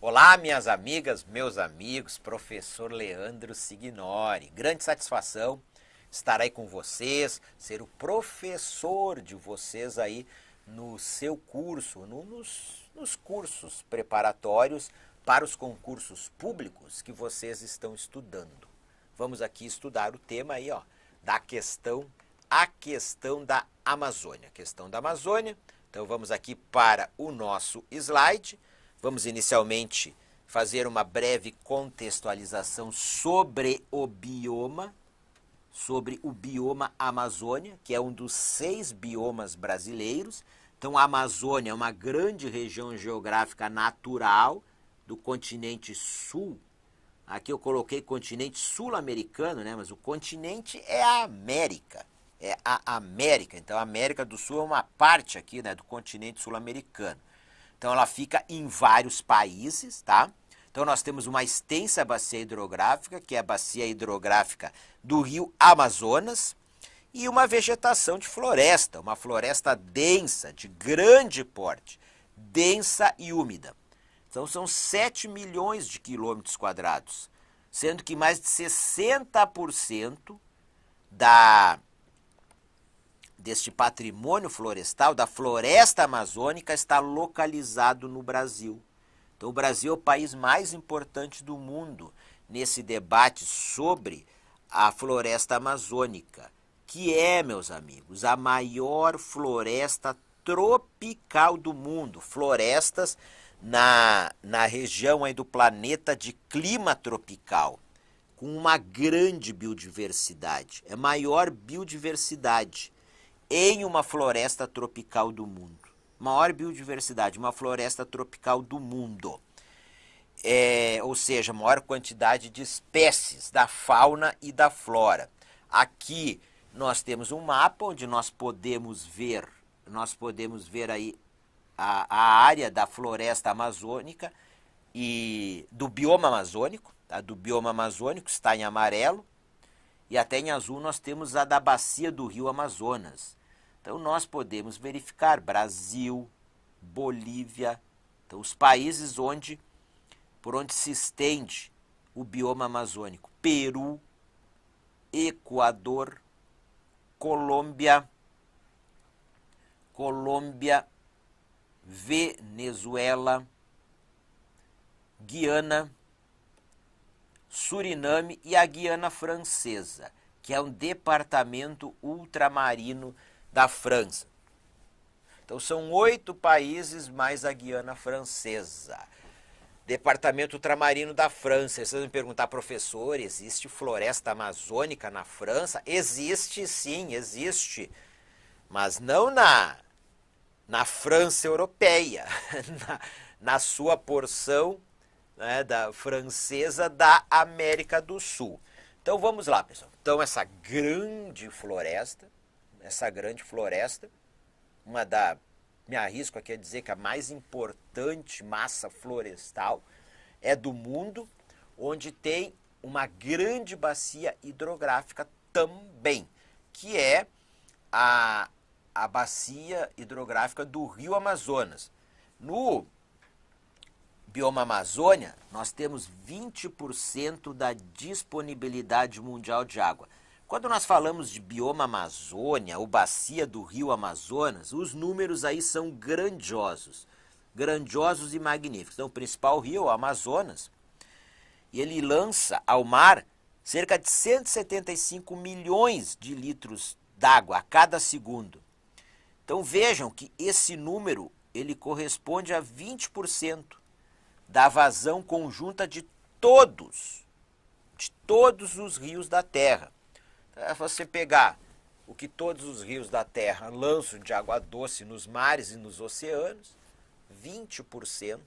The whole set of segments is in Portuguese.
Olá, minhas amigas, meus amigos, professor Leandro Signori. Grande satisfação estar aí com vocês, ser o professor de vocês aí no seu curso, nos cursos preparatórios para os concursos públicos que vocês estão estudando. Vamos aqui estudar o tema aí, ó, a questão da Amazônia. Questão da Amazônia. Então vamos aqui para o nosso slide. Vamos inicialmente fazer uma breve contextualização sobre o bioma Amazônia, que é um dos 6 biomas brasileiros. Então a Amazônia é uma grande região geográfica natural do continente sul. Aqui eu coloquei continente sul-americano, né? Mas o continente é a América. É a América. Então a América do Sul é uma parte aqui, né, do continente sul-americano. Então ela fica em vários países, tá? Então nós temos uma extensa bacia hidrográfica, que é a bacia hidrográfica do rio Amazonas, e uma vegetação de floresta, uma floresta densa, de grande porte, densa e úmida. Então são 7 milhões de quilômetros quadrados, sendo que mais de 60% deste patrimônio florestal, da floresta amazônica, está localizado no Brasil. Então o Brasil é o país mais importante do mundo nesse debate sobre a floresta amazônica, que é, meus amigos, a maior floresta tropical do mundo. Florestas na região aí do planeta de clima tropical, com uma grande biodiversidade. É a maior biodiversidade em uma floresta tropical do mundo. Maior biodiversidade, uma floresta tropical do mundo. Ou seja, maior quantidade de espécies da fauna e da flora. Aqui nós temos um mapa onde nós podemos ver aí a área da floresta amazônica e do bioma amazônico, tá? Do bioma amazônico está em amarelo, e até em azul nós temos a da bacia do rio Amazonas. Então nós podemos verificar Brasil, Bolívia, então os países por onde se estende o bioma amazônico. Peru, Equador, Colômbia, Venezuela, Guiana, Suriname e a Guiana Francesa, que é um departamento ultramarino da França. Então são 8 países mais a Guiana Francesa. Departamento ultramarino da França. Vocês vão me perguntar, professor, existe floresta amazônica na França? Existe, sim, existe. Mas não na França europeia, na sua porção, né, da francesa da América do Sul. Então vamos lá, pessoal. Então essa grande floresta, me arrisco aqui a dizer que a mais importante massa florestal é do mundo, onde tem uma grande bacia hidrográfica também, que é a bacia hidrográfica do rio Amazonas. No bioma Amazônia, nós temos 20% da disponibilidade mundial de água. Quando nós falamos de bioma Amazônia, ou bacia do rio Amazonas, os números aí são grandiosos e magníficos. Então, o principal rio é o Amazonas, e ele lança ao mar cerca de 175 milhões de litros d'água a cada segundo. Então vejam que esse número ele corresponde a 20% da vazão conjunta de todos os rios da Terra. É você pegar o que todos os rios da Terra lançam de água doce nos mares e nos oceanos, 20%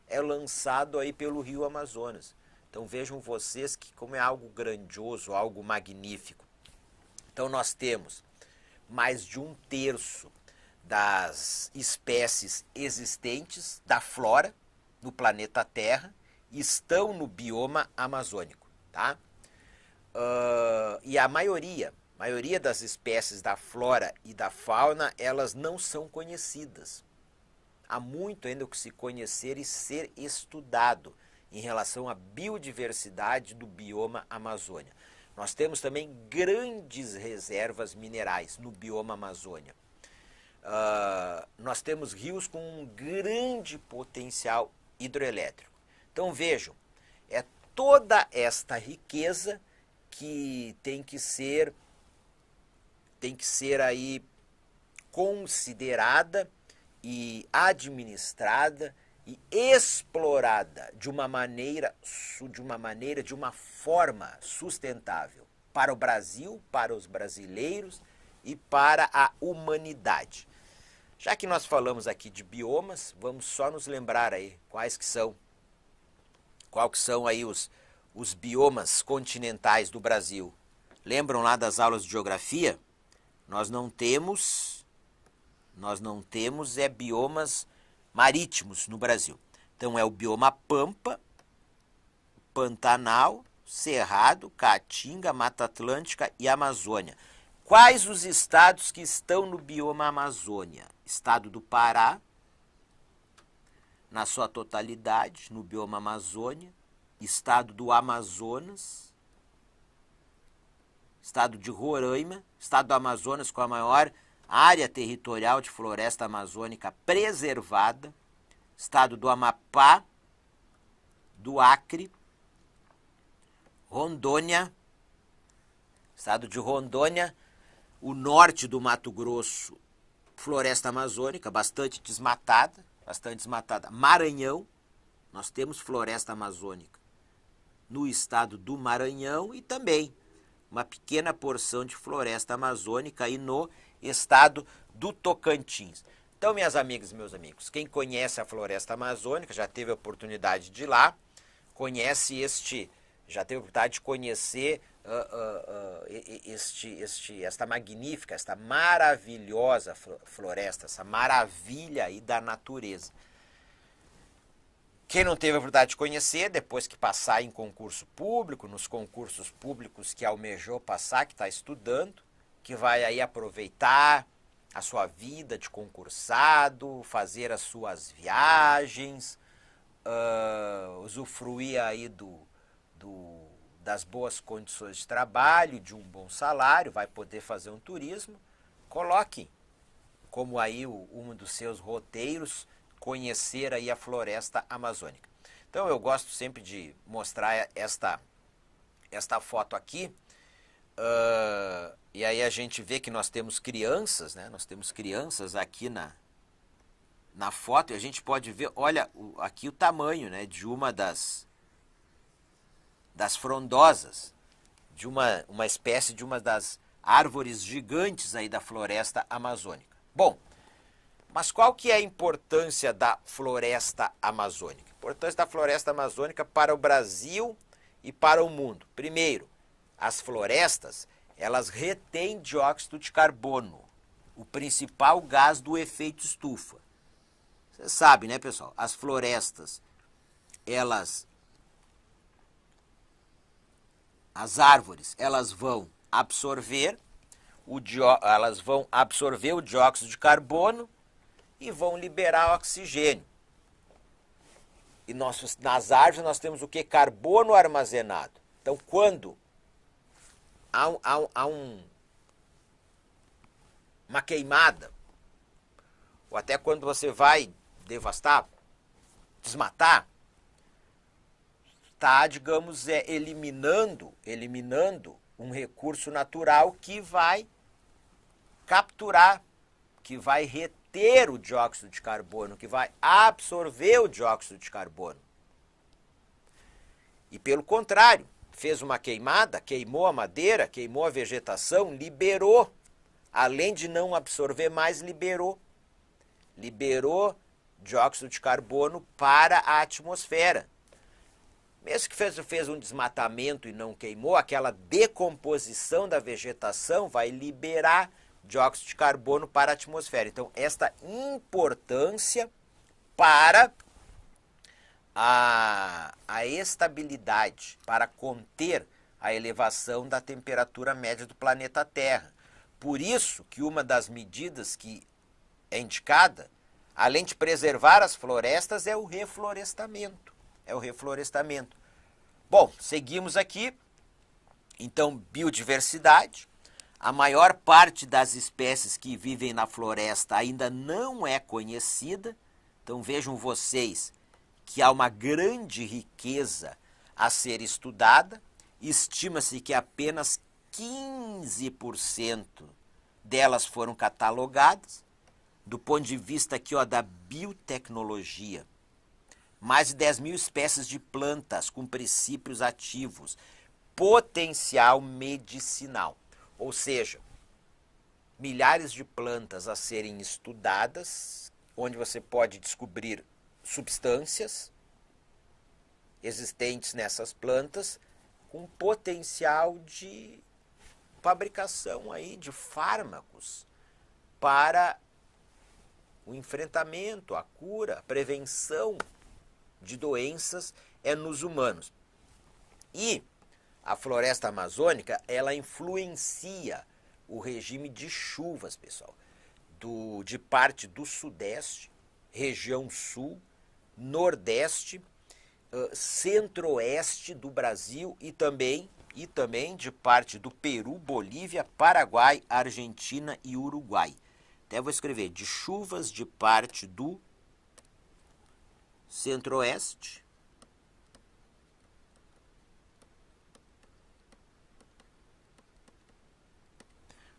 é lançado aí pelo rio Amazonas. Então vejam vocês que como é algo grandioso, algo magnífico. Então nós temos mais de 1/3 das espécies existentes da flora no planeta Terra estão no bioma amazônico, tá? E a maioria das espécies da flora e da fauna, elas não são conhecidas. há muito ainda o que se conhecer e ser estudado em relação à biodiversidade do bioma Amazônia. Nós temos também grandes reservas minerais no bioma Amazônia. Nós temos rios com um grande potencial hidroelétrico. Então vejam, é toda esta riqueza que tem que ser aí considerada e administrada e explorada de uma forma sustentável para o Brasil, para os brasileiros e para a humanidade. Já que nós falamos aqui de biomas, vamos só nos lembrar aí quais que são aí os biomas continentais do Brasil. Lembram lá das aulas de geografia? Nós não temos biomas marítimos no Brasil. Então é o bioma Pampa, Pantanal, Cerrado, Caatinga, Mata Atlântica e Amazônia. Quais os estados que estão no bioma Amazônia? Estado do Pará, na sua totalidade, no bioma Amazônia. Estado do Amazonas. Estado de Roraima. Estado do Amazonas com a maior área territorial de floresta amazônica preservada. Estado do Amapá, do Acre, Rondônia, estado de Rondônia, o norte do Mato Grosso, floresta amazônica, bastante desmatada. Maranhão, nós temos floresta amazônica no estado do Maranhão e também uma pequena porção de floresta amazônica aí no estado do Tocantins. Então, minhas amigas e meus amigos, quem conhece a floresta amazônica, já teve a oportunidade de ir lá, já teve a oportunidade de conhecer esta magnífica, esta maravilhosa floresta, essa maravilha aí da natureza. Quem não teve a oportunidade de conhecer, depois que passar em concurso público, nos concursos públicos que almejou passar, que está estudando, que vai aí aproveitar a sua vida de concursado, fazer as suas viagens, usufruir aí das boas condições de trabalho, de um bom salário, vai poder fazer um turismo. Coloque como aí um dos seus roteiros conhecer aí a floresta amazônica. Então eu gosto sempre de mostrar esta foto aqui. E aí a gente vê que nós temos crianças, né? Nós temos crianças aqui na foto e a gente pode ver, olha, aqui o tamanho, né, de uma das frondosas, de uma espécie de uma das árvores gigantes aí da floresta amazônica. Bom, mas qual que é a importância da floresta amazônica? A importância da floresta amazônica para o Brasil e para o mundo. Primeiro, as florestas, elas retêm dióxido de carbono, o principal gás do efeito estufa. Você sabe, né, pessoal? As florestas, as árvores, elas vão absorver o dióxido de carbono e vão liberar oxigênio. E nas árvores nós temos o que? Carbono armazenado. Então, quando há uma queimada, ou até quando você vai devastar, desmatar, está, digamos, eliminando um recurso natural que vai capturar, que vai reter o dióxido de carbono, que vai absorver o dióxido de carbono. E pelo contrário, fez uma queimada, queimou a madeira, queimou a vegetação, liberou, além de não absorver mais, liberou dióxido de carbono para a atmosfera. Mesmo que fez um desmatamento e não queimou, aquela decomposição da vegetação vai liberar dióxido de carbono para a atmosfera. Então, esta importância para a estabilidade, para conter a elevação da temperatura média do planeta Terra. Por isso que uma das medidas que é indicada, além de preservar as florestas, é o reflorestamento. É o reflorestamento. Bom, seguimos aqui. Então, biodiversidade. A maior parte das espécies que vivem na floresta ainda não é conhecida. Então, vejam vocês que há uma grande riqueza a ser estudada. Estima-se que apenas 15% delas foram catalogadas. Do ponto de vista aqui, ó, da biotecnologia, mais de 10 mil espécies de plantas com princípios ativos, potencial medicinal. Ou seja, milhares de plantas a serem estudadas, onde você pode descobrir substâncias existentes nessas plantas com potencial de fabricação aí de fármacos para o enfrentamento, a cura, a prevenção de doenças nos humanos. E a floresta amazônica, ela influencia o regime de chuvas, pessoal, de parte do sudeste, região sul, nordeste, centro-oeste do Brasil e também de parte do Peru, Bolívia, Paraguai, Argentina e Uruguai. Até vou escrever, de chuvas de parte do centro-oeste,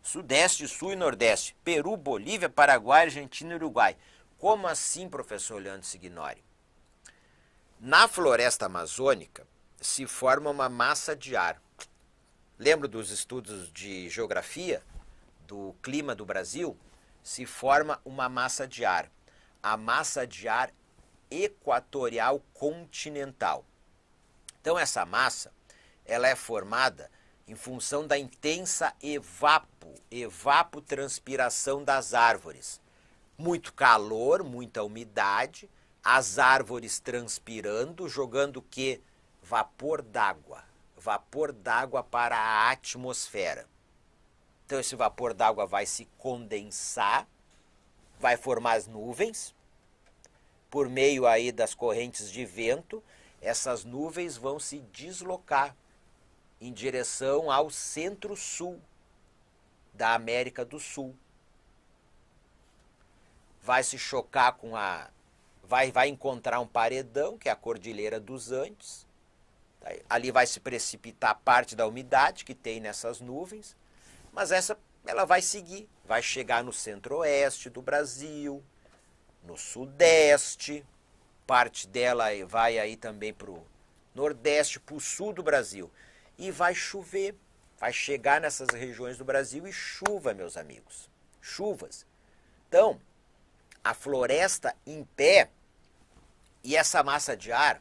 sudeste, sul e nordeste, Peru, Bolívia, Paraguai, Argentina e Uruguai. Como assim, professor Leandro Signori? Na floresta amazônica se forma uma massa de ar. Lembra dos estudos de geografia, do clima do Brasil? Se forma uma massa de ar. A massa de ar equatorial continental. Então essa massa, ela é formada em função da intensa evapotranspiração das árvores. Muito calor, muita umidade, as árvores transpirando, jogando o quê? Vapor d'água. Vapor d'água para a atmosfera. Então esse vapor d'água vai se condensar, vai formar as nuvens. Por meio aí das correntes de vento, essas nuvens vão se deslocar em direção ao centro-sul da América do Sul. Vai se chocar com vai encontrar um paredão, que é a Cordilheira dos Andes. Ali vai se precipitar parte da umidade que tem nessas nuvens, mas ela vai seguir, vai chegar no centro-oeste do Brasil, no sudeste, parte dela vai aí também para o nordeste, para o sul do Brasil. E vai chover, vai chegar nessas regiões do Brasil e chuva, meus amigos. Chuvas. Então, a floresta em pé e essa massa de ar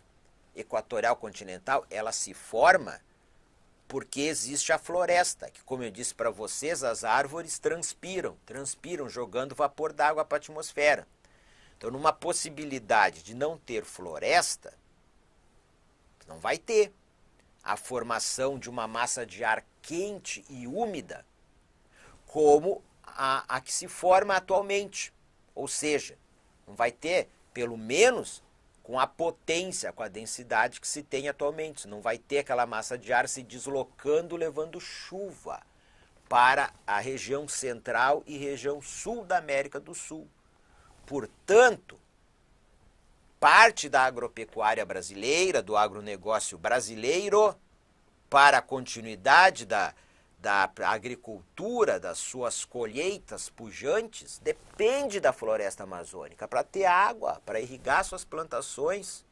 equatorial continental, ela se forma porque existe a floresta, que como eu disse para vocês, as árvores transpiram jogando vapor d'água para a atmosfera. Então, numa possibilidade de não ter floresta, não vai ter a formação de uma massa de ar quente e úmida, como a que se forma atualmente. Ou seja, não vai ter, pelo menos, com a potência, com a densidade que se tem atualmente. Não vai ter aquela massa de ar se deslocando, levando chuva para a região central e região sul da América do Sul. Portanto, parte da agropecuária brasileira, do agronegócio brasileiro, para a continuidade da agricultura, das suas colheitas pujantes, depende da floresta amazônica para ter água, para irrigar suas plantações.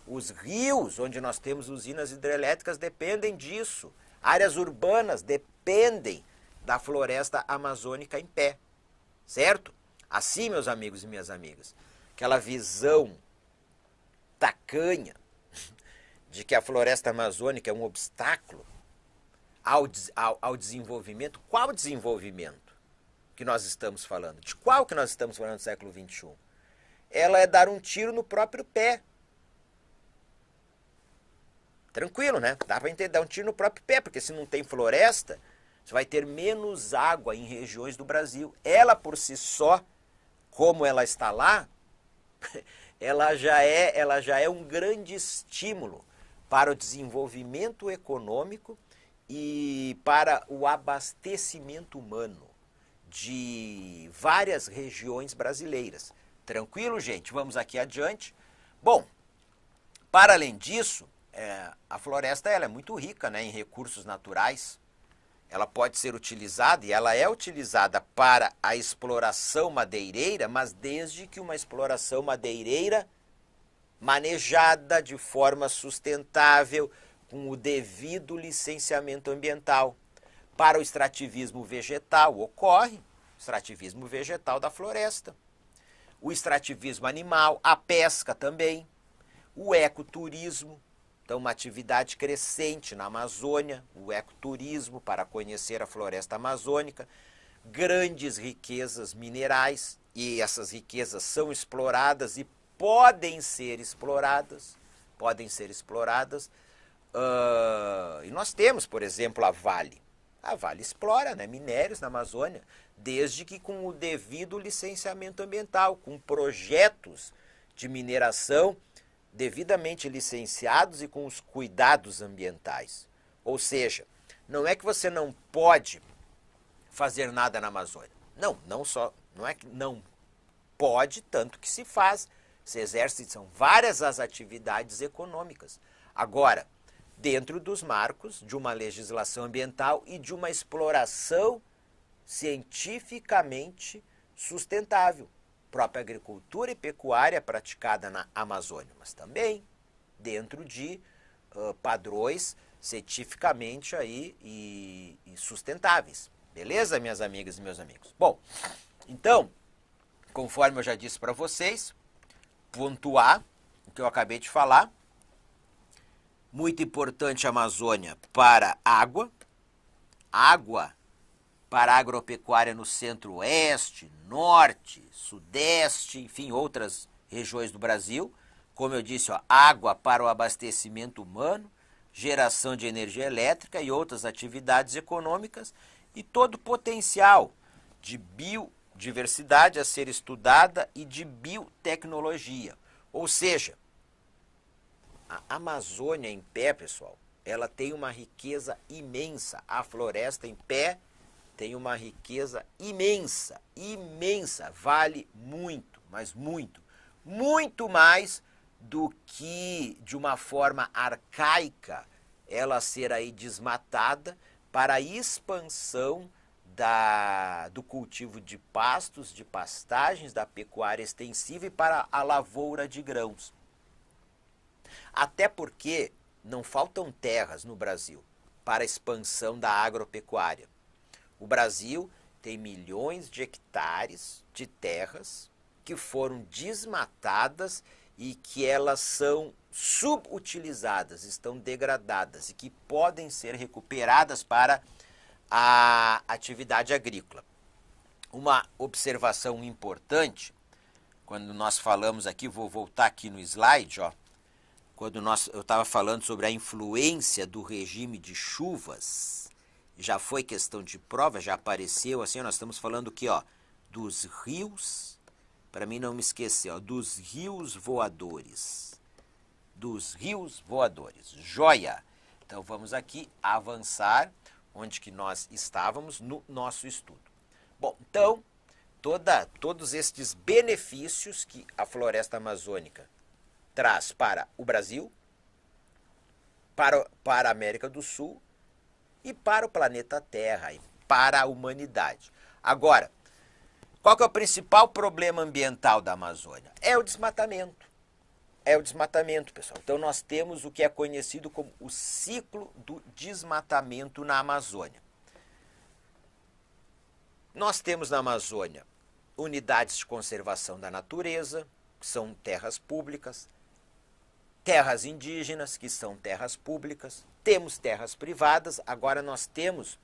Os rios, onde nós temos usinas hidrelétricas, dependem disso. Áreas urbanas dependem da floresta amazônica em pé, certo? Assim, meus amigos e minhas amigas, aquela visão tacanha de que a floresta amazônica é um obstáculo ao desenvolvimento. Qual desenvolvimento que nós estamos falando? De qual que nós estamos falando no século XXI? Ela é dar um tiro no próprio pé. Tranquilo, né? Dá para entender, dar um tiro no próprio pé, porque se não tem floresta, você vai ter menos água em regiões do Brasil. Ela por si só como ela está lá, ela já é um grande estímulo para o desenvolvimento econômico e para o abastecimento humano de várias regiões brasileiras. Tranquilo, gente? Vamos aqui adiante. Bom, para além disso, a floresta ela é muito rica, né, em recursos naturais. Ela pode ser utilizada, e ela é utilizada para a exploração madeireira, mas desde que uma exploração madeireira manejada de forma sustentável, com o devido licenciamento ambiental. Para o extrativismo vegetal ocorre o extrativismo vegetal da floresta, o extrativismo animal, a pesca também, o ecoturismo, então uma atividade crescente na Amazônia, o ecoturismo para conhecer a floresta amazônica, grandes riquezas minerais, e essas riquezas são exploradas e podem ser exploradas, e nós temos, por exemplo, a Vale. A Vale explora, né, minérios na Amazônia, desde que com o devido licenciamento ambiental, com projetos de mineração devidamente licenciados e com os cuidados ambientais. Ou seja, não é que você não pode fazer nada na Amazônia. Não é que não pode, tanto que se faz. Se exerce, são várias as atividades econômicas. Agora, dentro dos marcos de uma legislação ambiental e de uma exploração cientificamente sustentável. Própria agricultura e pecuária praticada na Amazônia, mas também dentro de padrões cientificamente aí e sustentáveis. Beleza, minhas amigas e meus amigos? Bom, então, conforme eu já disse para vocês, pontuar o que eu acabei de falar. Muito importante a Amazônia para água para a agropecuária no centro-oeste, norte, sudeste, enfim, outras regiões do Brasil. Como eu disse, água para o abastecimento humano, geração de energia elétrica e outras atividades econômicas e todo o potencial de biodiversidade a ser estudada e de biotecnologia. Ou seja, a Amazônia em pé, pessoal, ela tem uma riqueza imensa. A floresta em pé tem uma riqueza imensa, vale muito, mas muito mais do que de uma forma arcaica ela ser aí desmatada para a expansão do cultivo de pastos, de pastagens, da pecuária extensiva e para a lavoura de grãos. Até porque não faltam terras no Brasil para a expansão da agropecuária. O Brasil tem milhões de hectares de terras que foram desmatadas e que elas são subutilizadas, estão degradadas e que podem ser recuperadas para a atividade agrícola. Uma observação importante, quando nós falamos aqui, vou voltar aqui no slide, quando eu estava falando sobre a influência do regime de chuvas, já foi questão de prova, já apareceu, assim, nós estamos falando aqui, dos rios, para mim não me esquecer, dos rios voadores. Joia! Então vamos aqui avançar onde que nós estávamos no nosso estudo. Bom, então, todos estes benefícios que a floresta amazônica traz para o Brasil, para a América do Sul e para o planeta Terra, e para a humanidade. Agora, qual que é o principal problema ambiental da Amazônia? É o desmatamento. Pessoal. Então nós temos o que é conhecido como o ciclo do desmatamento na Amazônia. Nós temos na Amazônia unidades de conservação da natureza, que são terras públicas, terras indígenas, que são terras públicas, temos terras privadas, agora nós temos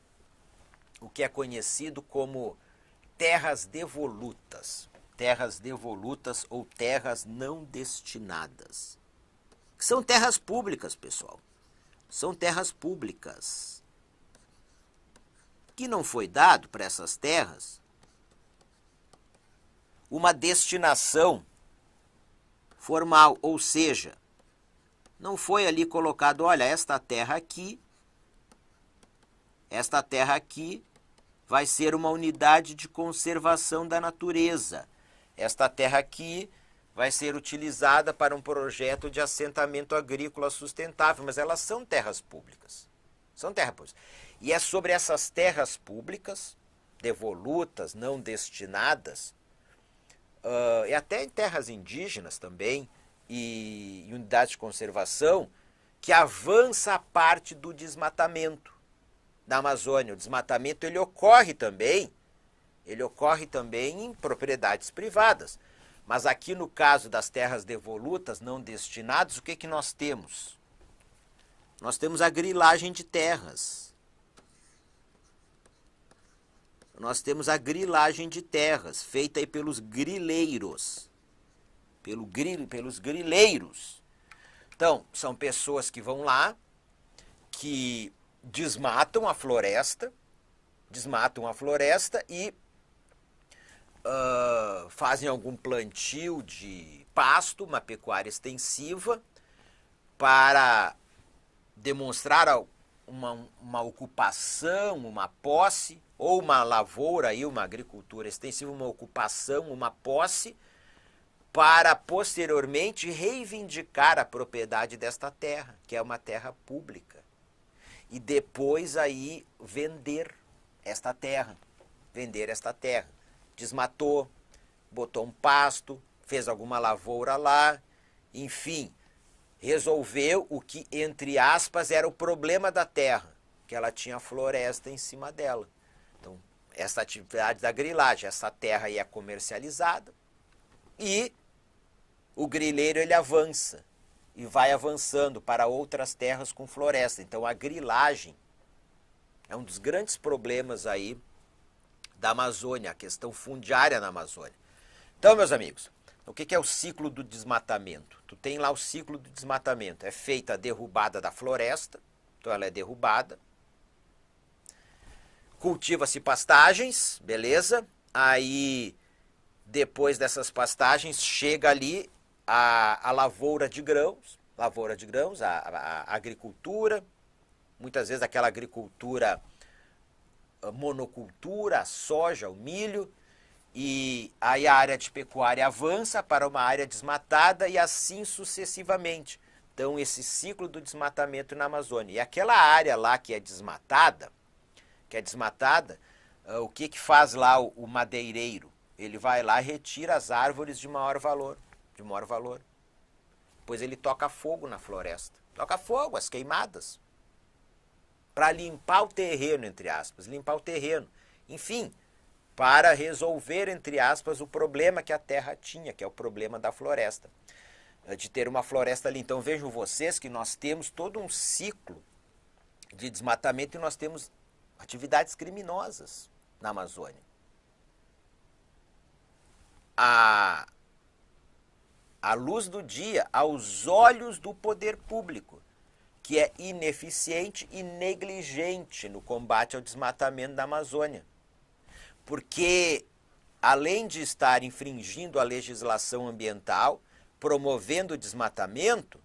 o que é conhecido como terras devolutas ou terras não destinadas. Que são terras públicas, pessoal. São terras públicas. Que não foi dado para essas terras uma destinação formal, ou seja, não foi ali colocado, olha, esta terra aqui vai ser uma unidade de conservação da natureza. Esta terra aqui vai ser utilizada para um projeto de assentamento agrícola sustentável, mas elas são terras públicas. São terras públicas. E é sobre essas terras públicas, devolutas, não destinadas, e até em terras indígenas também, e unidades de conservação, que avança a parte do desmatamento da Amazônia. O desmatamento ele ocorre também em propriedades privadas. Mas aqui no caso das terras devolutas, não destinadas, o que nós temos? Nós temos a grilagem de terras. Nós temos a grilagem de terras, feita aí pelos grileiros. Pelos grileiros. Então, são pessoas que vão lá, que desmatam a floresta e fazem algum plantio de pasto, uma pecuária extensiva, para demonstrar uma ocupação, uma posse, ou uma lavoura, aí, uma agricultura extensiva, uma ocupação, uma posse, para posteriormente reivindicar a propriedade desta terra, que é uma terra pública. E depois aí vender esta terra. Desmatou, botou um pasto, fez alguma lavoura lá, enfim, resolveu o que, entre aspas, era o problema da terra, que ela tinha floresta em cima dela. Então, essa atividade da grilagem, essa terra aí é comercializada e o grileiro ele avança e vai avançando para outras terras com floresta. Então, a grilagem é um dos grandes problemas aí da Amazônia, a questão fundiária na Amazônia. Então, meus amigos, o que é o ciclo do desmatamento? Tu tem lá o ciclo do desmatamento. É feita a derrubada da floresta, então ela é derrubada. Cultiva-se pastagens, beleza? Aí, depois dessas pastagens, chega ali a lavoura de grãos, a agricultura, muitas vezes aquela agricultura monocultura, a soja, o milho, e aí a área de pecuária avança para uma área desmatada e assim sucessivamente. Então, esse ciclo do desmatamento na Amazônia. E aquela área lá que é desmatada, o que faz lá o madeireiro? Ele vai lá e retira as árvores de maior valor. Depois ele toca fogo na floresta. Toca fogo, as queimadas. Para limpar o terreno, entre aspas. Enfim, para resolver, entre aspas, o problema que a terra tinha, que é o problema da floresta. De ter uma floresta ali. Então vejam vocês que nós temos todo um ciclo de desmatamento e nós temos atividades criminosas na Amazônia. À luz do dia, aos olhos do poder público, que é ineficiente e negligente no combate ao desmatamento da Amazônia. Porque, além de estar infringindo a legislação ambiental, promovendo o desmatamento,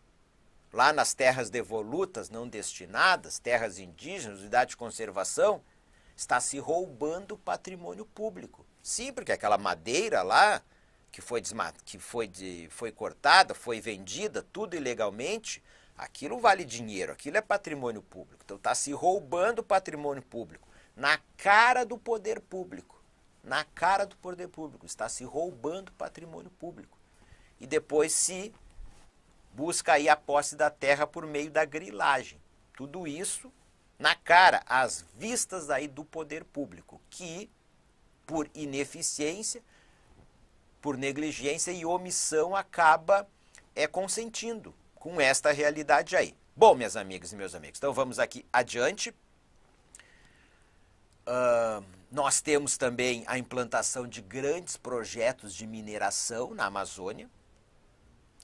lá nas terras devolutas, não destinadas, terras indígenas, unidade de conservação, está se roubando patrimônio público. Sim, porque aquela madeira lá, que foi cortada, foi vendida, tudo ilegalmente, aquilo vale dinheiro, aquilo é patrimônio público. Então está se roubando patrimônio público, na cara do poder público. Está se roubando patrimônio público. E depois se busca aí a posse da terra por meio da grilagem. Tudo isso na cara, às vistas aí do poder público, que por ineficiência, por negligência e omissão acaba consentindo com esta realidade aí. Bom, minhas amigas e meus amigos, então vamos aqui adiante. Nós temos também a implantação de grandes projetos de mineração na Amazônia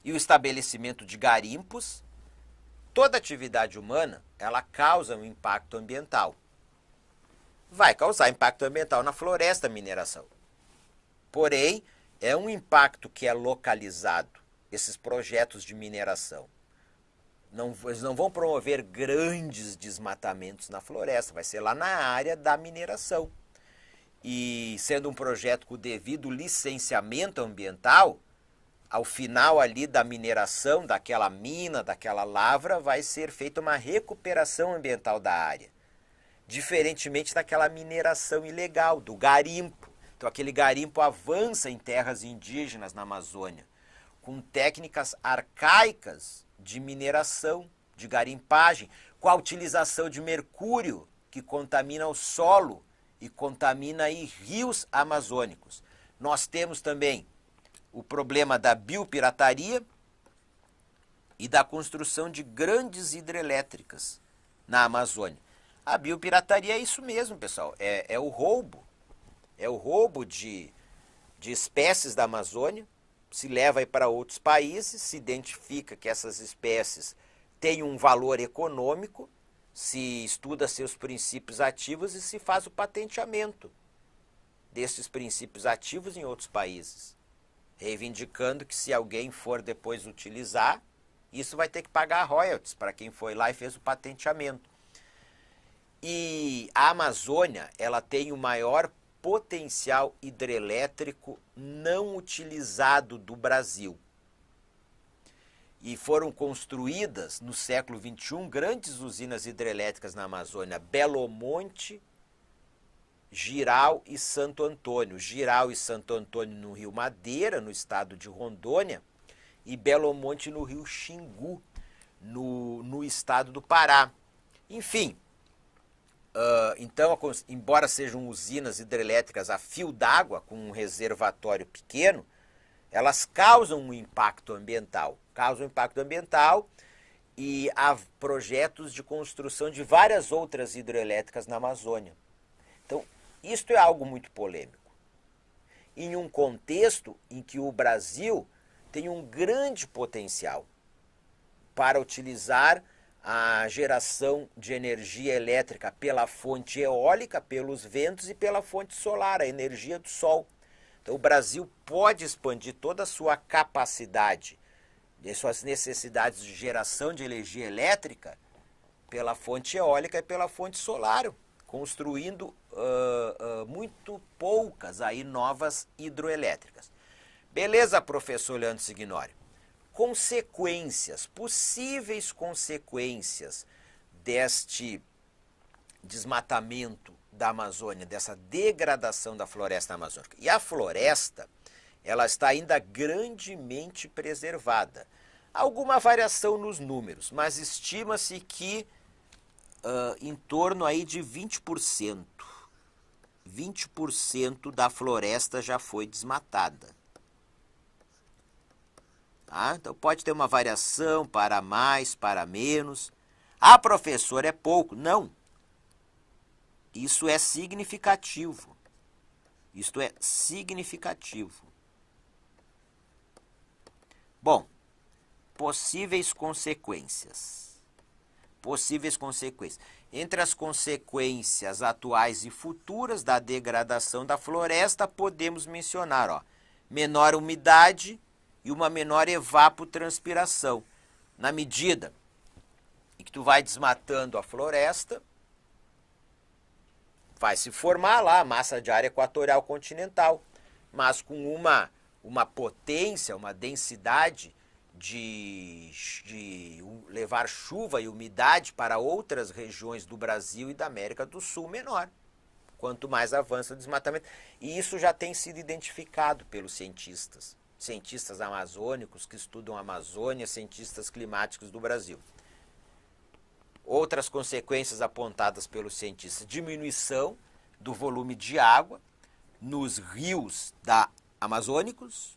e o estabelecimento de garimpos. Toda atividade humana, ela causa um impacto ambiental. Vai causar impacto ambiental na floresta a mineração. Porém, é um impacto que é localizado, esses projetos de mineração. Eles não vão promover grandes desmatamentos na floresta, vai ser lá na área da mineração. E sendo um projeto com o devido licenciamento ambiental, ao final ali da mineração, daquela mina, daquela lavra, vai ser feita uma recuperação ambiental da área. Diferentemente daquela mineração ilegal, do garimpo. Então aquele garimpo avança em terras indígenas na Amazônia, com técnicas arcaicas de mineração, de garimpagem, com a utilização de mercúrio, que contamina o solo e contamina aí rios amazônicos. Nós temos também o problema da biopirataria e da construção de grandes hidrelétricas na Amazônia. A biopirataria é isso mesmo, pessoal, é o roubo. É o roubo de espécies da Amazônia, se leva para outros países, se identifica que essas espécies têm um valor econômico, se estuda seus princípios ativos e se faz o patenteamento desses princípios ativos em outros países, reivindicando que se alguém for depois utilizar, isso vai ter que pagar royalties para quem foi lá e fez o patenteamento. E a Amazônia, ela tem o maior potencial hidrelétrico não utilizado do Brasil. E foram construídas no século XXI grandes usinas hidrelétricas na Amazônia, Belo Monte, Jirau e Santo Antônio. Jirau e Santo Antônio no Rio Madeira, no estado de Rondônia, e Belo Monte no Rio Xingu, no estado do Pará. Enfim, então, embora sejam usinas hidrelétricas a fio d'água, com um reservatório pequeno, elas causam um impacto ambiental. E há projetos de construção de várias outras hidrelétricas na Amazônia. Então, isto é algo muito polêmico. Em um contexto em que o Brasil tem um grande potencial para utilizar a geração de energia elétrica pela fonte eólica, pelos ventos e pela fonte solar, a energia do sol. Então, o Brasil pode expandir toda a sua capacidade, de suas necessidades de geração de energia elétrica pela fonte eólica e pela fonte solar, construindo muito poucas aí novas hidroelétricas. Beleza, professor Leandro Signori? Consequências, possíveis consequências deste desmatamento da Amazônia, dessa degradação da floresta amazônica. E a floresta, ela está ainda grandemente preservada. Alguma variação nos números, mas estima-se que em torno aí de 20%. 20% da floresta já foi desmatada. Tá? Então pode ter uma variação para mais, para menos. Ah, professor, é pouco. Não. Isso é significativo. Isto é significativo. Bom, possíveis consequências. Possíveis consequências. Entre as consequências atuais e futuras da degradação da floresta, podemos mencionar, menor umidade e uma menor evapotranspiração. Na medida em que tu vai desmatando a floresta, vai se formar lá a massa de área equatorial continental, mas com uma potência, uma densidade de levar chuva e umidade para outras regiões do Brasil e da América do Sul menor, quanto mais avança o desmatamento. E isso já tem sido identificado pelos cientistas amazônicos que estudam a Amazônia, cientistas climáticos do Brasil. Outras consequências apontadas pelos cientistas: diminuição do volume de água nos rios amazônicos,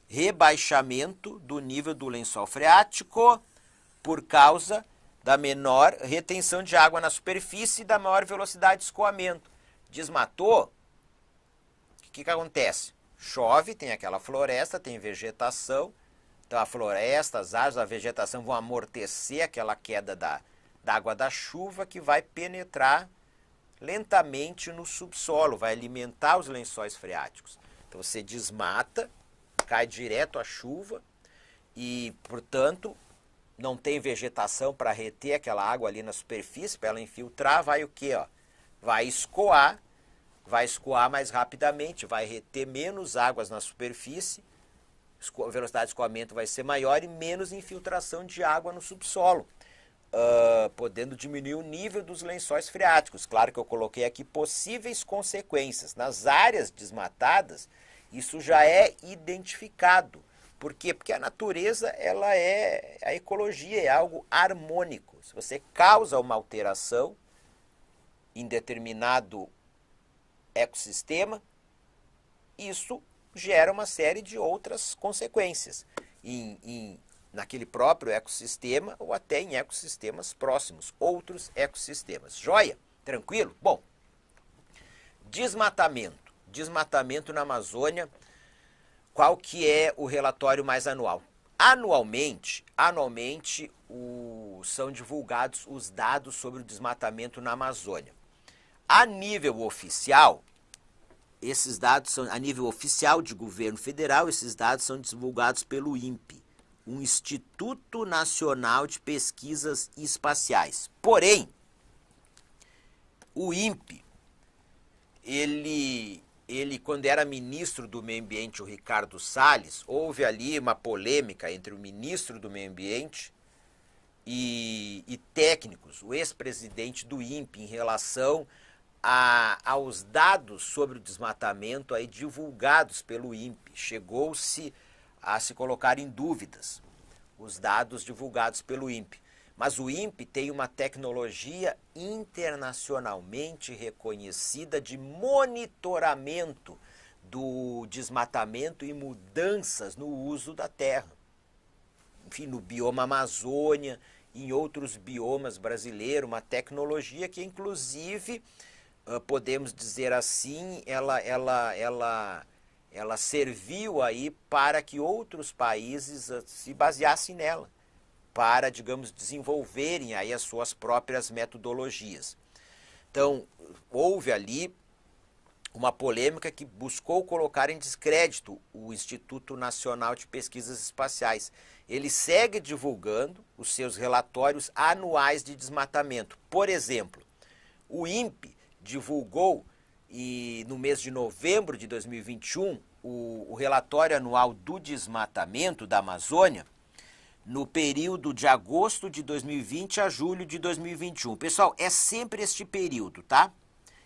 rebaixamento do nível do lençol freático por causa da menor retenção de água na superfície e da maior velocidade de escoamento. Desmatou, o que acontece? Chove, tem aquela floresta, tem vegetação, então a floresta, as árvores, a vegetação vão amortecer aquela queda da água da chuva que vai penetrar lentamente no subsolo, vai alimentar os lençóis freáticos. Então você desmata, cai direto a chuva e, portanto, não tem vegetação para reter aquela água ali na superfície, para ela infiltrar, vai o quê? Ó? Vai escoar mais rapidamente, vai reter menos águas na superfície, a velocidade de escoamento vai ser maior e menos infiltração de água no subsolo, podendo diminuir o nível dos lençóis freáticos. Claro que eu coloquei aqui possíveis consequências. Nas áreas desmatadas, isso já é identificado. Por quê? Porque a natureza, a ecologia é algo harmônico. Se você causa uma alteração em determinado ecossistema, isso gera uma série de outras consequências naquele próprio ecossistema ou até em ecossistemas próximos, outros ecossistemas. Joia? Tranquilo? Bom, desmatamento. Desmatamento na Amazônia, qual que é o relatório mais anual? Anualmente são divulgados os dados sobre o desmatamento na Amazônia. A nível oficial, esses dados são, a nível oficial de governo federal, esses dados são divulgados pelo INPE, um Instituto Nacional de Pesquisas Espaciais. Porém, o INPE, ele quando era ministro do Meio Ambiente, o Ricardo Salles, houve ali uma polêmica entre o ministro do Meio Ambiente e técnicos, o ex-presidente do INPE, em relação aos dados sobre o desmatamento aí divulgados pelo INPE. Chegou-se a se colocar em dúvidas os dados divulgados pelo INPE. Mas o INPE tem uma tecnologia internacionalmente reconhecida de monitoramento do desmatamento e mudanças no uso da terra. Enfim, no bioma Amazônia, em outros biomas brasileiros, uma tecnologia que, inclusive, podemos dizer assim, ela serviu aí para que outros países se baseassem nela, para, digamos, desenvolverem aí as suas próprias metodologias. Então, houve ali uma polêmica que buscou colocar em descrédito o Instituto Nacional de Pesquisas Espaciais. Ele segue divulgando os seus relatórios anuais de desmatamento. Por exemplo, o INPE divulgou no mês de novembro de 2021 o relatório anual do desmatamento da Amazônia no período de agosto de 2020 a julho de 2021. Pessoal, é sempre este período, tá?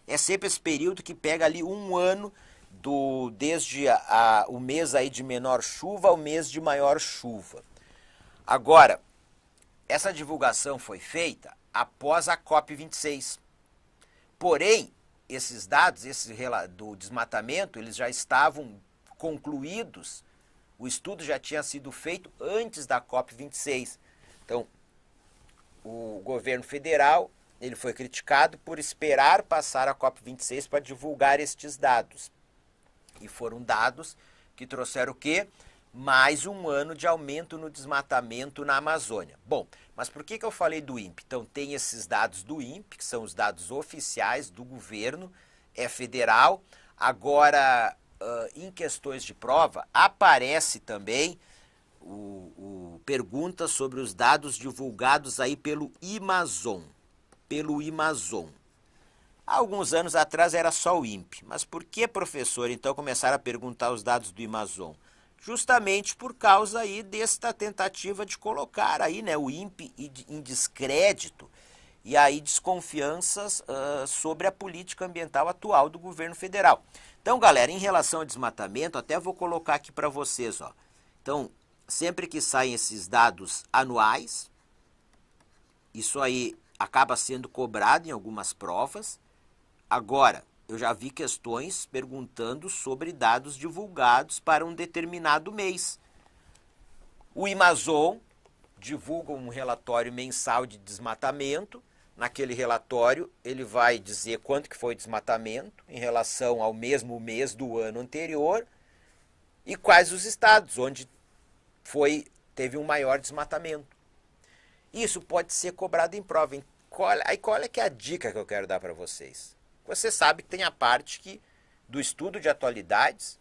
É sempre esse período que pega ali um ano desde o mês aí de menor chuva ao mês de maior chuva. Agora, essa divulgação foi feita após a COP26. Porém, esses dados do desmatamento, eles já estavam concluídos, o estudo já tinha sido feito antes da COP26. Então, o governo federal, ele foi criticado por esperar passar a COP26 para divulgar estes dados. E foram dados que trouxeram o quê? Mais um ano de aumento no desmatamento na Amazônia. Bom, mas por que eu falei do INPE? Então, tem esses dados do INPE, que são os dados oficiais do governo, é federal. Agora, em questões de prova, aparece também perguntas sobre os dados divulgados aí pelo Imazon. Há alguns anos atrás era só o INPE. Mas por que, professor, então começaram a perguntar os dados do Imazon? Justamente por causa aí desta tentativa de colocar aí, né, o INPE em descrédito e aí desconfianças sobre a política ambiental atual do governo federal. Então, galera, em relação ao desmatamento, até vou colocar aqui para vocês, ó. Então, sempre que saem esses dados anuais, isso aí acaba sendo cobrado em algumas provas. Agora, eu já vi questões perguntando sobre dados divulgados para um determinado mês. O Imazon divulga um relatório mensal de desmatamento. Naquele relatório, ele vai dizer quanto que foi o desmatamento em relação ao mesmo mês do ano anterior e quais os estados onde teve um maior desmatamento. Isso pode ser cobrado em prova. Qual é que é a dica que eu quero dar para vocês? você sabe que tem a parte do estudo de atualidades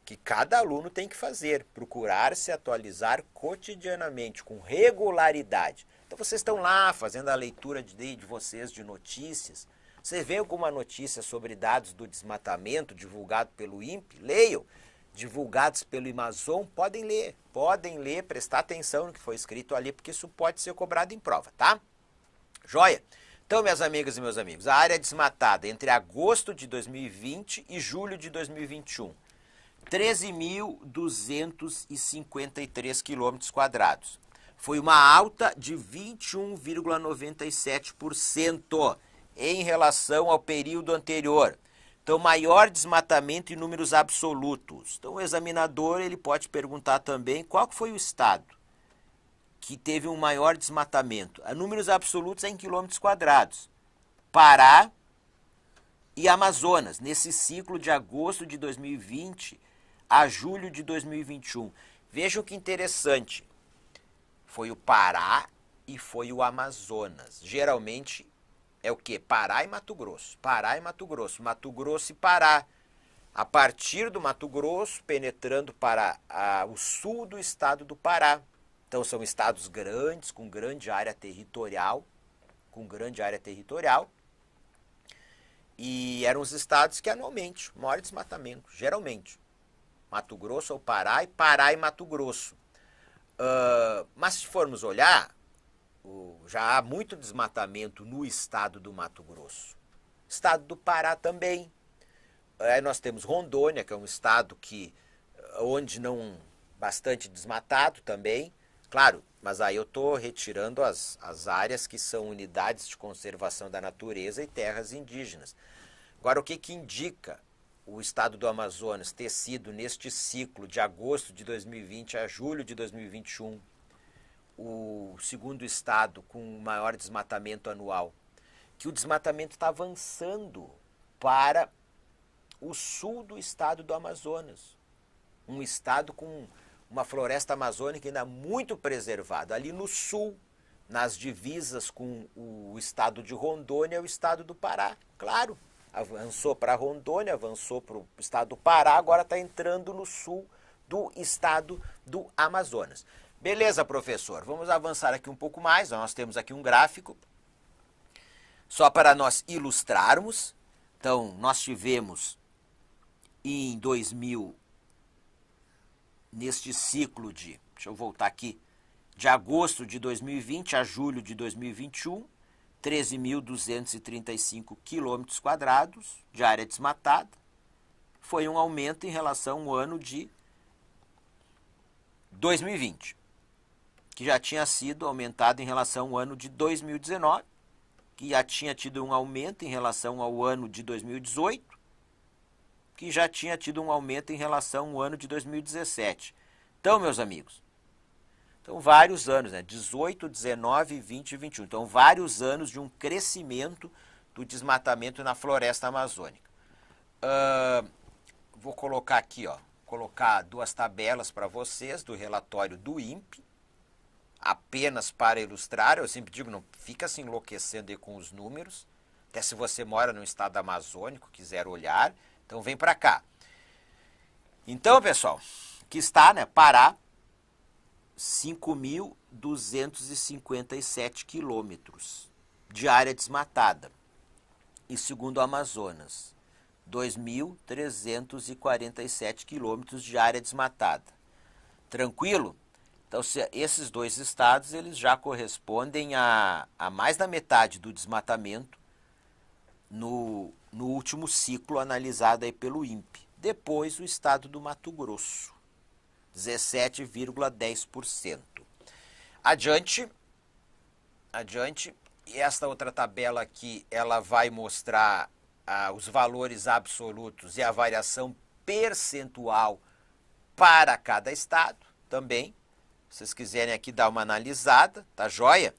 que cada aluno tem que fazer, procurar se atualizar cotidianamente, com regularidade. Então vocês estão lá fazendo a leitura de vocês de notícias. Você vê alguma notícia sobre dados do desmatamento divulgado pelo INPE? Leiam. Divulgados pelo Amazon, podem ler, prestar atenção no que foi escrito ali, porque isso pode ser cobrado em prova, tá? Joia? Então, minhas amigas e meus amigos, a área desmatada entre agosto de 2020 e julho de 2021, 13.253 quilômetros quadrados. Foi uma alta de 21,97% em relação ao período anterior. Então, maior desmatamento em números absolutos. Então, o examinador ele pode perguntar também qual foi o estado que teve um maior desmatamento. A números absolutos é em quilômetros quadrados. Pará e Amazonas, nesse ciclo de agosto de 2020 a julho de 2021. Vejam que interessante. Foi o Pará e foi o Amazonas. Geralmente é o quê? Pará e Mato Grosso. Pará e Mato Grosso. Mato Grosso e Pará. A partir do Mato Grosso, penetrando para o sul do estado do Pará. Então são estados grandes, com grande área territorial. E eram os estados que anualmente, maior desmatamento, geralmente. Mato Grosso ou Pará e Mato Grosso. Mas se formos olhar, já há muito desmatamento no estado do Mato Grosso. Estado do Pará também. Aí nós temos Rondônia, que é um estado onde não bastante desmatado também. Claro, mas aí eu estou retirando as áreas que são unidades de conservação da natureza e terras indígenas. Agora, o que indica o estado do Amazonas ter sido, neste ciclo de agosto de 2020 a julho de 2021, o segundo estado com o maior desmatamento anual? Que o desmatamento está avançando para o sul do estado do Amazonas. Um estado com uma floresta amazônica ainda muito preservada. Ali no sul, nas divisas com o estado de Rondônia e o estado do Pará. Claro, avançou para Rondônia, avançou para o estado do Pará, agora está entrando no sul do estado do Amazonas. Beleza, professor, vamos avançar aqui um pouco mais. Nós temos aqui um gráfico, só para nós ilustrarmos. Então, nós tivemos em 2000, neste ciclo deixa eu voltar aqui, de agosto de 2020 a julho de 2021, 13.235 quilômetros quadrados de área desmatada. Foi um aumento em relação ao ano de 2020, que já tinha sido aumentado em relação ao ano de 2019, que já tinha tido um aumento em relação ao ano de 2018, que já tinha tido um aumento em relação ao ano de 2017. Então, meus amigos, vários anos, 18, 19, 20 e 21. Então, vários anos de um crescimento do desmatamento na floresta amazônica. Vou colocar aqui, colocar duas tabelas para vocês do relatório do INPE, apenas para ilustrar. Eu sempre digo, não fica se enlouquecendo aí com os números, até se você mora no estado amazônico, quiser olhar, então vem para cá. Então, pessoal, que está, Pará, 5.257 quilômetros de área desmatada. E segundo o Amazonas, 2.347 quilômetros de área desmatada. Tranquilo? Então, esses dois estados eles já correspondem a mais da metade do desmatamento no último ciclo analisado aí pelo INPE. Depois, o estado do Mato Grosso, 17,10%. Adiante, e esta outra tabela aqui, ela vai mostrar os valores absolutos e a variação percentual para cada estado também. Se vocês quiserem aqui dar uma analisada, tá joia?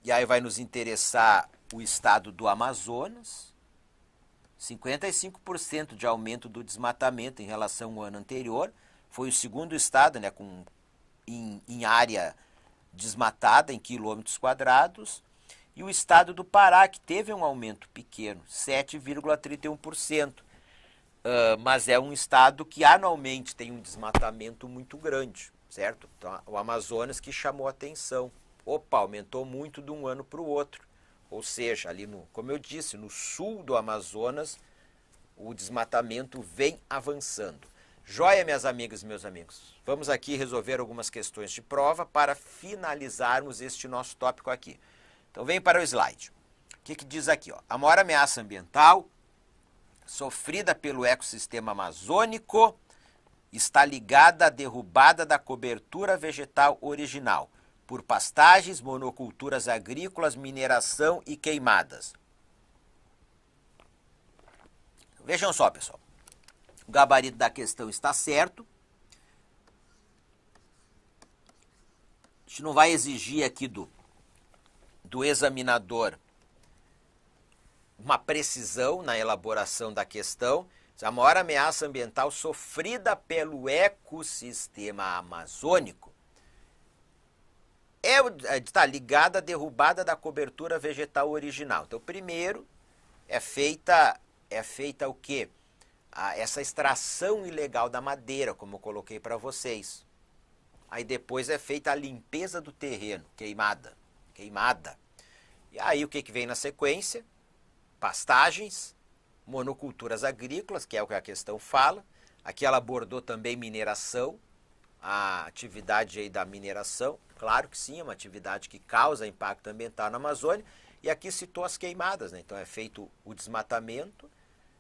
E aí vai nos interessar o estado do Amazonas, 55% de aumento do desmatamento em relação ao ano anterior. Foi o segundo estado, em área desmatada, em quilômetros quadrados. e o estado do Pará, que teve um aumento pequeno, 7,31%. Mas é um estado que anualmente tem um desmatamento muito grande, certo? Então, o Amazonas que chamou a atenção. Opa, aumentou muito de um ano para o outro. Ou seja, ali, como eu disse, no sul do Amazonas, o desmatamento vem avançando. Joia, minhas amigas e meus amigos. Vamos aqui resolver algumas questões de prova para finalizarmos este nosso tópico aqui. Então, vem para o slide. O que diz aqui? Ó? A maior ameaça ambiental sofrida pelo ecossistema amazônico está ligada à derrubada da cobertura vegetal original por pastagens, monoculturas agrícolas, mineração e queimadas. Vejam só, pessoal. O gabarito da questão está certo. A gente não vai exigir aqui do examinador uma precisão na elaboração da questão. A maior ameaça ambiental sofrida pelo ecossistema amazônico está ligada à derrubada da cobertura vegetal original. Então, primeiro é feita o quê? Essa extração ilegal da madeira, como eu coloquei para vocês. Aí depois é feita a limpeza do terreno, queimada. E aí o que vem na sequência? Pastagens, monoculturas agrícolas, que é o que a questão fala. Aqui ela abordou também mineração, a atividade aí da mineração. Claro que sim, é uma atividade que causa impacto ambiental na Amazônia. E aqui citou as queimadas, né? Então é feito o desmatamento,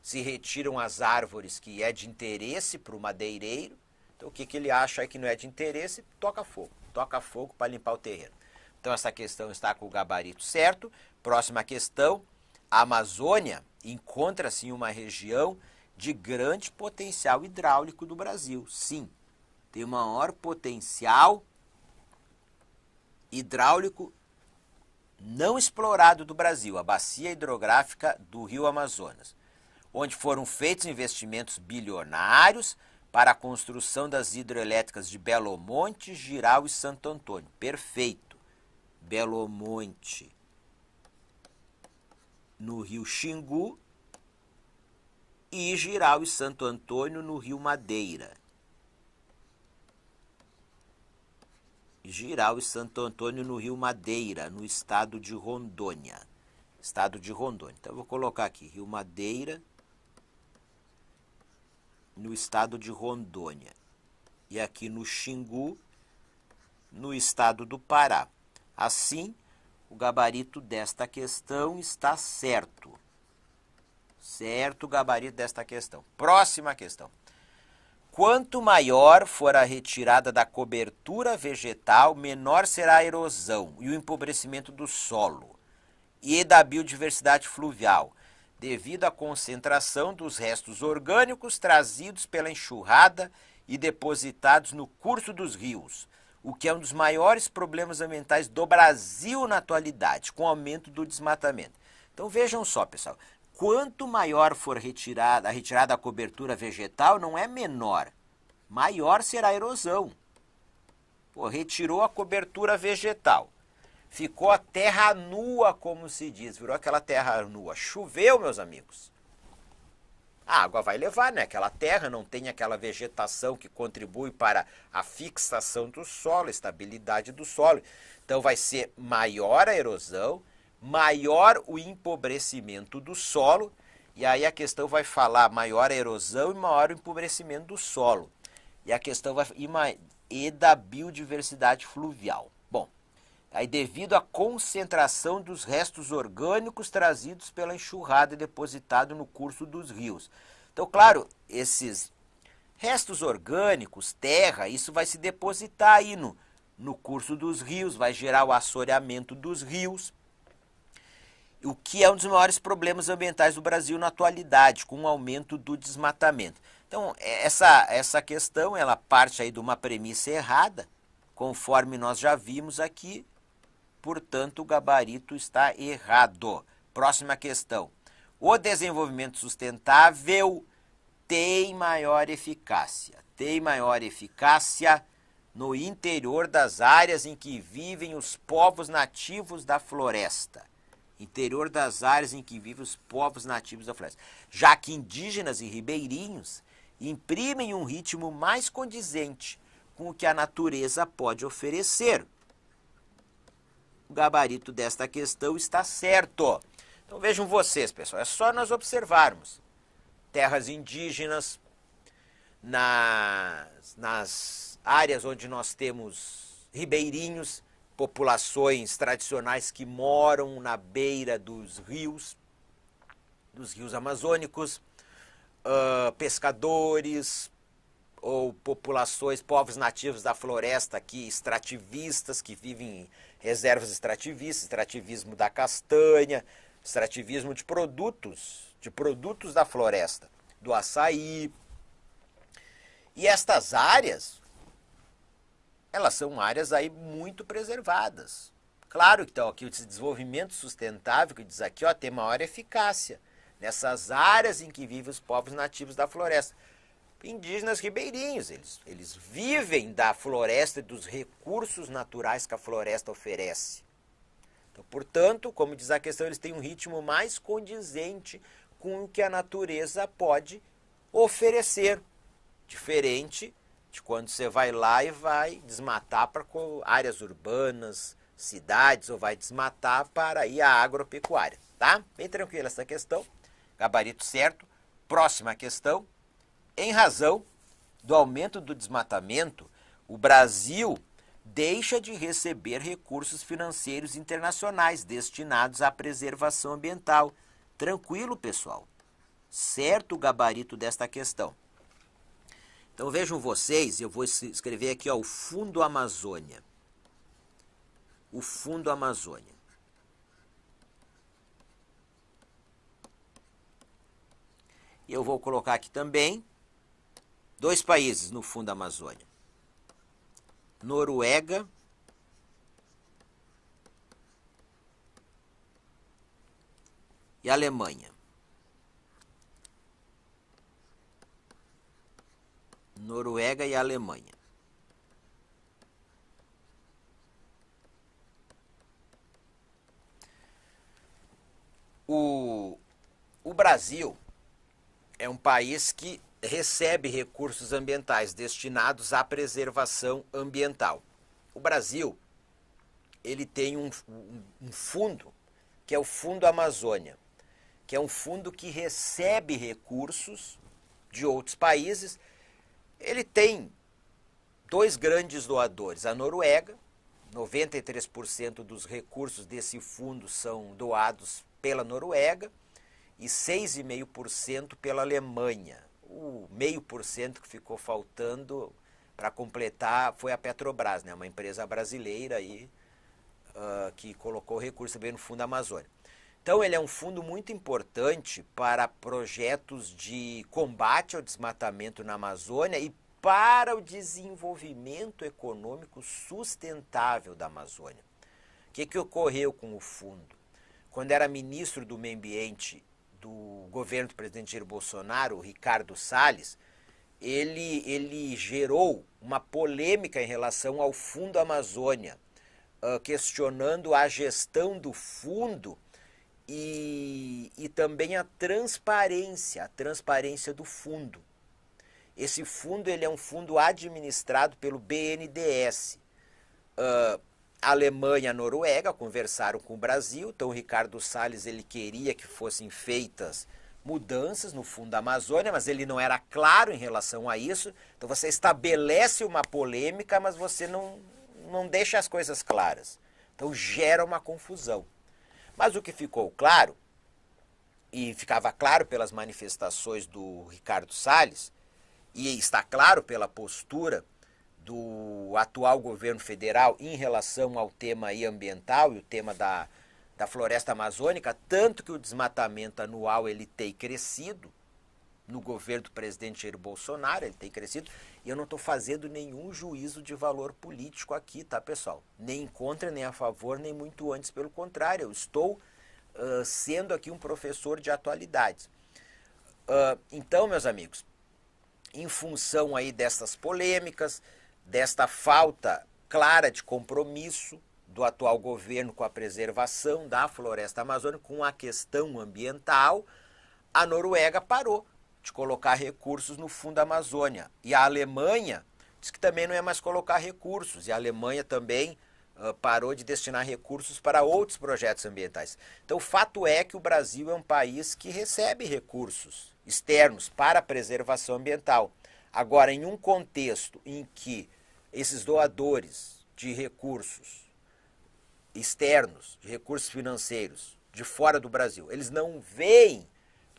se retiram as árvores que é de interesse para o madeireiro. Então o que ele acha aí que não é de interesse? Toca fogo para limpar o terreno. Então essa questão está com o gabarito certo. Próxima questão. A Amazônia encontra-se em uma região de grande potencial hidráulico do Brasil. Sim, tem o maior potencial hidráulico não explorado do Brasil, a bacia hidrográfica do Rio Amazonas, onde foram feitos investimentos bilionários para a construção das hidrelétricas de Belo Monte, Jirau e Santo Antônio. Perfeito. Belo Monte no Rio Xingu e Jirau e Santo Antônio no Rio Madeira. Jirau e Santo Antônio no Rio Madeira, no estado de Rondônia. Então eu vou colocar aqui, Rio Madeira, no estado de Rondônia. E aqui no Xingu, no estado do Pará. Assim, o gabarito desta questão está certo. Certo o gabarito desta questão. Próxima questão. Quanto maior for a retirada da cobertura vegetal, menor será a erosão e o empobrecimento do solo e da biodiversidade fluvial, devido à concentração dos restos orgânicos trazidos pela enxurrada e depositados no curso dos rios, o que é um dos maiores problemas ambientais do Brasil na atualidade, com o aumento do desmatamento. Então vejam só, pessoal, quanto maior for a retirada da cobertura vegetal, não é menor, maior será a erosão. Pô, retirou a cobertura vegetal, ficou a terra nua, como se diz, virou aquela terra nua. Choveu, meus amigos. A água vai levar, né? Aquela terra não tem aquela vegetação que contribui para a fixação do solo, a estabilidade do solo. Então vai ser maior a erosão, maior o empobrecimento do solo, e aí a questão vai falar maior a erosão e maior o empobrecimento do solo. E a questão vai e da biodiversidade fluvial. Bom, aí devido à concentração dos restos orgânicos trazidos pela enxurrada e depositado no curso dos rios. Então, claro, esses restos orgânicos, terra, isso vai se depositar aí no curso dos rios, vai gerar o assoreamento dos rios, o que é um dos maiores problemas ambientais do Brasil na atualidade, com o aumento do desmatamento. Então, essa questão, ela parte aí de uma premissa errada, conforme nós já vimos aqui, portanto, o gabarito está errado. Próxima questão. O desenvolvimento sustentável tem maior eficácia. Tem maior eficácia no interior das áreas em que vivem os povos nativos da floresta. interior das áreas em que vivem os povos nativos da floresta, já que indígenas e ribeirinhos imprimem um ritmo mais condizente com o que a natureza pode oferecer. O gabarito desta questão está certo. Então vejam vocês, pessoal, é só nós observarmos terras indígenas, nas áreas onde nós temos ribeirinhos, populações tradicionais que moram na beira dos rios amazônicos, pescadores ou populações, povos nativos da floresta aqui, extrativistas, que vivem em reservas extrativistas, extrativismo da castanha, extrativismo de produtos da floresta, do açaí. E estas áreas, elas são áreas aí muito preservadas. Claro, então, aqui o desenvolvimento sustentável, que diz aqui, ó, tem maior eficácia nessas áreas em que vivem os povos nativos da floresta. Indígenas ribeirinhos, eles vivem da floresta e dos recursos naturais que a floresta oferece. Então, portanto, como diz a questão, eles têm um ritmo mais condizente com o que a natureza pode oferecer. Diferente de quando você vai lá e vai desmatar para áreas urbanas, cidades, ou vai desmatar para ir à agropecuária, tá? Bem tranquila essa questão, gabarito certo. Próxima questão. Em razão do aumento do desmatamento, o Brasil deixa de receber recursos financeiros internacionais destinados à preservação ambiental. Tranquilo, pessoal? Certo o gabarito desta questão. Então vejam vocês, eu vou escrever aqui, ó, o Fundo Amazônia. O Fundo Amazônia. E eu vou colocar aqui também 2 países no Fundo Amazônia. Noruega e Alemanha. Noruega e Alemanha. O Brasil é um país que recebe recursos ambientais destinados à preservação ambiental. O Brasil, ele tem um fundo, que é o Fundo Amazônia, que é um fundo que recebe recursos de outros países. Ele tem 2 grandes doadores, a Noruega, 93% dos recursos desse fundo são doados pela Noruega e 6,5% pela Alemanha. O 0,5% que ficou faltando para completar foi a Petrobras, né? Uma empresa brasileira aí, que colocou recurso também no Fundo Amazônia. Então ele é um fundo muito importante para projetos de combate ao desmatamento na Amazônia e para o desenvolvimento econômico sustentável da Amazônia. O que ocorreu com o fundo? Quando era ministro do Meio Ambiente do governo do presidente Jair Bolsonaro, o Ricardo Salles, ele gerou uma polêmica em relação ao Fundo Amazônia, questionando a gestão do fundo e também a transparência do fundo. Esse fundo ele é um fundo administrado pelo BNDES. A Alemanha e a Noruega conversaram com o Brasil, então o Ricardo Salles ele queria que fossem feitas mudanças no Fundo da Amazônia, mas ele não era claro em relação a isso. Então você estabelece uma polêmica, mas você não deixa as coisas claras. Então gera uma confusão. Mas o que ficou claro, e ficava claro pelas manifestações do Ricardo Salles, e está claro pela postura do atual governo federal em relação ao tema aí ambiental e o tema da floresta amazônica, tanto que o desmatamento anual ele tem crescido, no governo do presidente Jair Bolsonaro, ele tem crescido, e eu não estou fazendo nenhum juízo de valor político aqui, tá, pessoal? Nem contra, nem a favor, nem muito antes, pelo contrário, eu estou sendo aqui um professor de atualidades. Então, meus amigos, em função aí dessas polêmicas, desta falta clara de compromisso do atual governo com a preservação da floresta amazônica, com a questão ambiental, a Noruega parou de colocar recursos no Fundo Amazônia. E a Alemanha diz que também não é mais colocar recursos. E a Alemanha também parou de destinar recursos para outros projetos ambientais. Então, o fato é que o Brasil é um país que recebe recursos externos para a preservação ambiental. Agora, em um contexto em que esses doadores de recursos externos, de recursos financeiros de fora do Brasil, eles não veem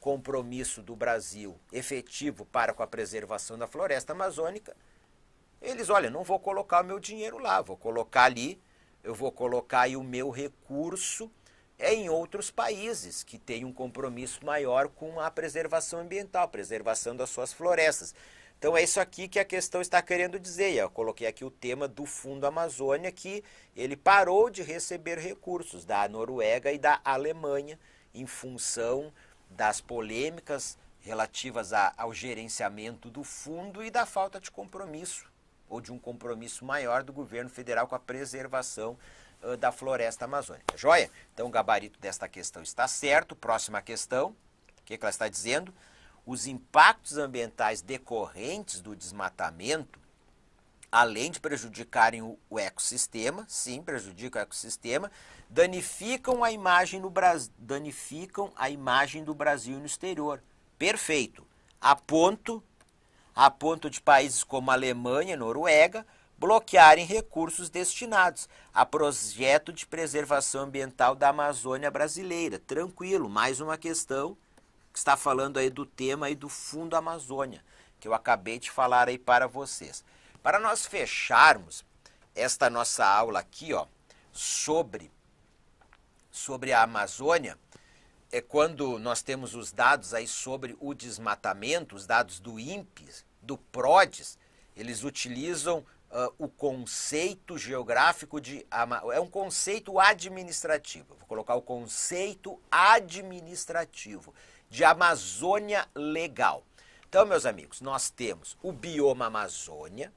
compromisso do Brasil efetivo para com a preservação da floresta amazônica, eles, olha, não vou colocar o meu dinheiro lá, vou colocar ali, eu vou colocar aí o meu recurso em outros países que têm um compromisso maior com a preservação ambiental, preservação das suas florestas. Então é isso aqui que a questão está querendo dizer. Eu coloquei aqui o tema do Fundo Amazônia, que ele parou de receber recursos da Noruega e da Alemanha em função das polêmicas relativas ao gerenciamento do fundo e da falta de compromisso, ou de um compromisso maior do governo federal com a preservação da floresta amazônica. Joia? Então o gabarito desta questão está certo. Próxima questão, o que ela está dizendo? Os impactos ambientais decorrentes do desmatamento, além de prejudicarem o ecossistema, sim, prejudicam o ecossistema, danificam a imagem do Brasil no exterior. Perfeito. A ponto de países como Alemanha e Noruega bloquearem recursos destinados a projeto de preservação ambiental da Amazônia brasileira. Tranquilo, mais uma questão que está falando aí do tema aí do Fundo Amazônia, que eu acabei de falar aí para vocês. Para nós fecharmos esta nossa aula aqui, ó, sobre a Amazônia, é quando nós temos os dados aí sobre o desmatamento, os dados do INPE, do PRODES, eles utilizam o conceito geográfico é um conceito administrativo. Vou colocar o conceito administrativo de Amazônia Legal. Então, meus amigos, nós temos o bioma Amazônia,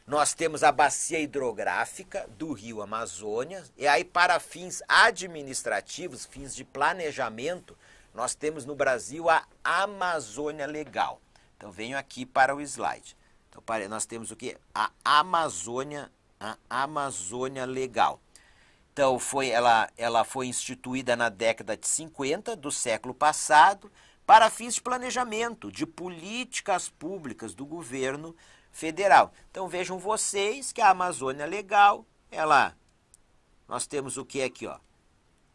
nós temos a bacia hidrográfica do rio Amazônia, e aí para fins administrativos, fins de planejamento, nós temos no Brasil a Amazônia Legal. Então venho aqui para o slide. Então nós temos o que? A Amazônia Legal. Então ela foi instituída na década de 50 do século passado para fins de planejamento, de políticas públicas do governo federal. Então vejam vocês que a Amazônia Legal, nós temos o que aqui, ó?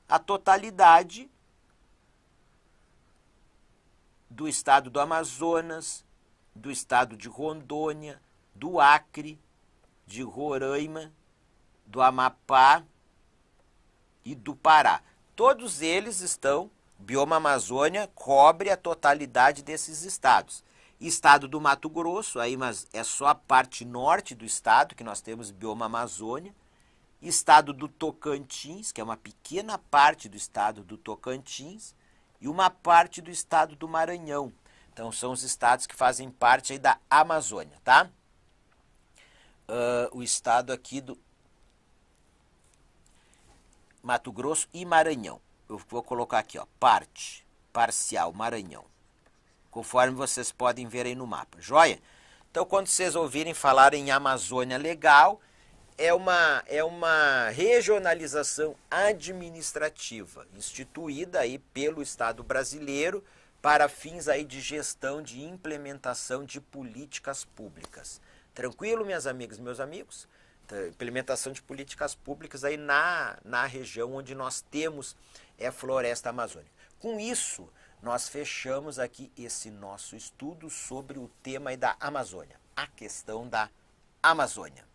A totalidade do estado do Amazonas, do estado de Rondônia, do Acre, de Roraima, do Amapá e do Pará. Todos eles estão, o bioma Amazônia cobre a totalidade desses estados. Estado do Mato Grosso, aí, mas é só a parte norte do estado que nós temos bioma Amazônia. Estado do Tocantins, que é uma pequena parte do estado do Tocantins, e uma parte do estado do Maranhão. Então são os estados que fazem parte aí da Amazônia, tá? O estado aqui do Mato Grosso e Maranhão. Eu vou colocar aqui, ó, parcial, Maranhão. Conforme vocês podem ver aí no mapa, joia? Então, quando vocês ouvirem falar em Amazônia Legal, é uma regionalização administrativa instituída aí pelo Estado brasileiro para fins aí de gestão, de implementação de políticas públicas. Tranquilo, minhas amigas e meus amigos? Implementação de políticas públicas aí na região onde nós temos floresta amazônica. Com isso, nós fechamos aqui esse nosso estudo sobre o tema aí da Amazônia, a questão da Amazônia.